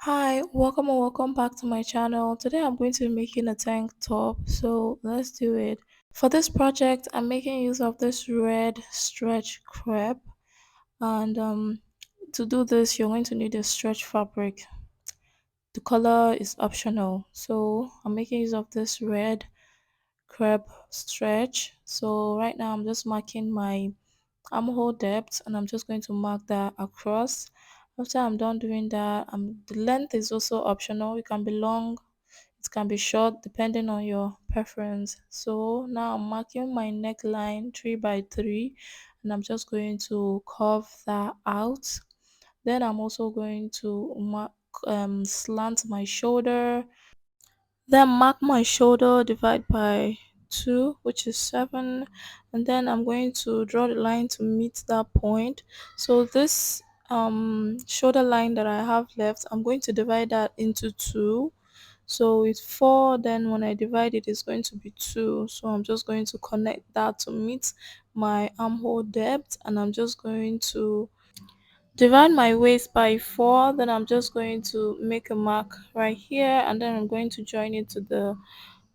Hi, welcome and welcome back to my channel. Today I'm going to be making a tank top, so let's do it. For this project, I'm making use of this red stretch crepe, and to do this, you're going to need a stretch fabric. The color is optional, so I'm making use of this red crepe stretch. So right now I'm just marking my armhole depth, and I'm just going to mark that across. After I'm done doing that, the length is also optional. It can be long, it can be short, depending on your preference. So now I'm marking my neckline 3 by 3, and I'm just going to curve that out. Then I'm also going to mark slant my shoulder, then mark my shoulder, divide by 2, which is 7, and then I'm going to draw the line to meet that point. So this shoulder line that I have left, I'm going to divide that into 2. So it's 4, then when I divide it, it's going to be 2. So I'm just going to connect that to meet my armhole depth, and I'm just going to divide my waist by 4. Then I'm just going to make a mark right here, and then I'm going to join it to the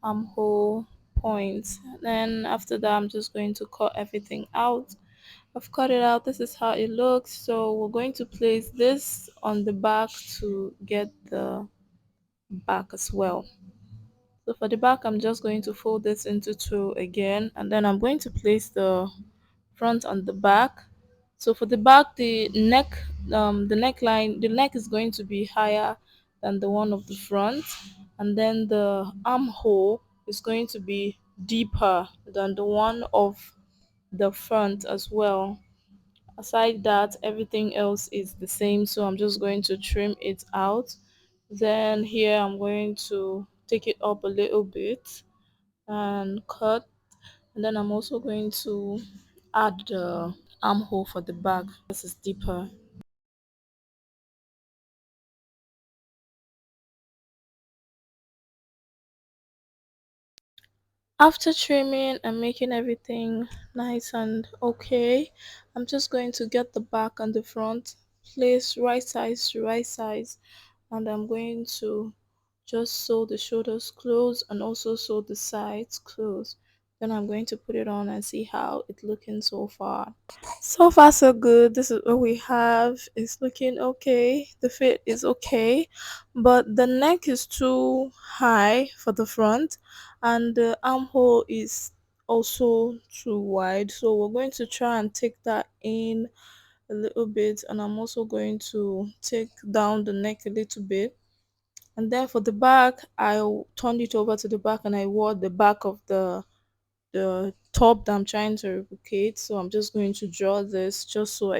armhole point. Then after that, I'm just going to cut everything out. I've cut it out. This is how it looks. So we're going to place this on the back to get the back as well. So for the back, I'm just going to fold this into 2 again, and then I'm going to place the front on the back. So for the back, the neckline, the neck is going to be higher than the one of the front, and then the armhole is going to be deeper than the one of the front as well. Aside that, everything else is the same, so I'm just going to trim it out. Then here I'm going to take it up a little bit and cut, and then I'm also going to add the armhole for the back. This is deeper. After trimming and making everything nice and okay, I'm just going to get the back and the front, place right size to right size, and I'm going to just sew the shoulders close and also sew the sides close. Then I'm going to put it on and see how it's looking so far. So far so good. This is what we have. It's looking okay. The fit is okay, but the neck is too high for the front, and the armhole is also too wide. So we're going to try and take that in a little bit, and I'm also going to take down the neck a little bit. And then for the back, turned it over to the back, and I wore the back of the top that I'm trying to replicate. So I'm just going to draw this just so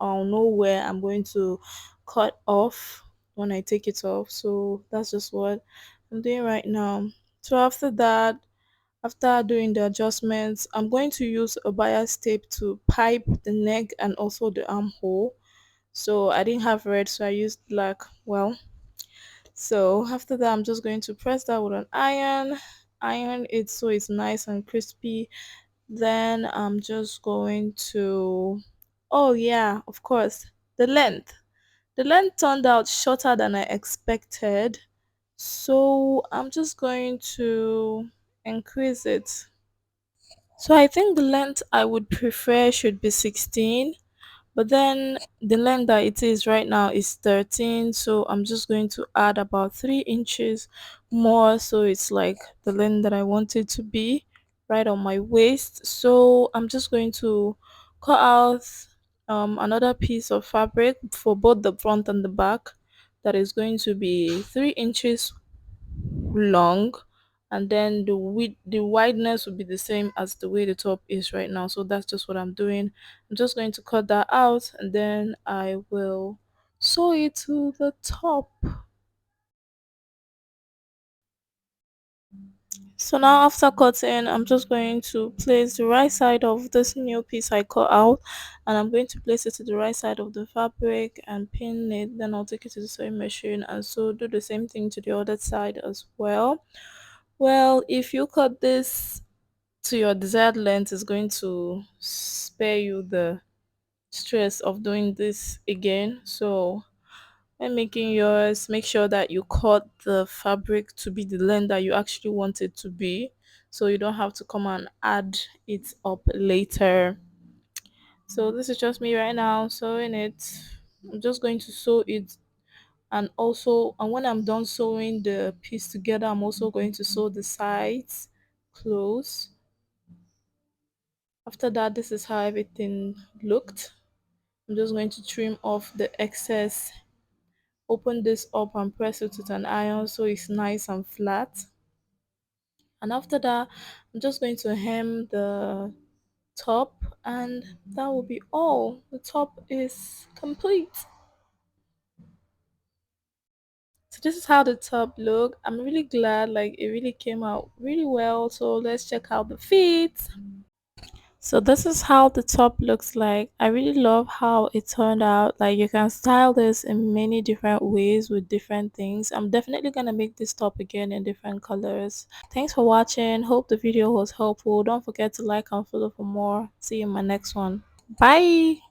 I'll know where I'm going to cut off when I take it off. So that's just what I'm doing right now. So after that, after doing the adjustments, I'm going to use a bias tape to pipe the neck and also the armhole. So I didn't have red, so I used black. Well, so after that, I'm just going to press that with an iron it so it's nice and crispy. Then I'm just going to, oh yeah, of course, the length. The length turned out shorter than I expected. So I'm just going to increase it. So I think the length I would prefer should be 16. But then the length that it is right now is 13, so I'm just going to add about 3 inches more, so it's like the length that I want it to be right on my waist. So I'm just going to cut out another piece of fabric for both the front and the back that is going to be 3 inches long, and then the wideness will be the same as the way the top is right now. So that's just what I'm doing. I'm just going to cut that out, and then I will sew it to the top. So now after cutting, I'm just going to place the right side of this new piece I cut out, and I'm going to place it to the right side of the fabric and pin it. Then I'll take it to the sewing machine and so do the same thing to the other side as well. Well, if you cut this to your desired length, is going to spare you the stress of doing this again. So When making yours, make sure that you cut the fabric to be the length that you actually want it to be, so you don't have to come and add it up later. So this is just me right now sewing it. I'm just going to sew it, and when I'm done sewing the piece together, I'm also going to sew the sides close. After that, this is how everything looked. I'm just going to trim off the excess, open this up and press it with an iron so it's nice and flat. And after that, I'm just going to hem the top, and that will be all. The top is complete. So this is how the top look. I'm really glad, like it really came out really well. So let's check out the feet. So this is how the top looks like. I really love how it turned out. Like you can style this in many different ways with different things. I'm definitely gonna make this top again in different colors. Thanks for watching. Hope the video was helpful. Don't forget to like and follow for more. See you in my next one. Bye.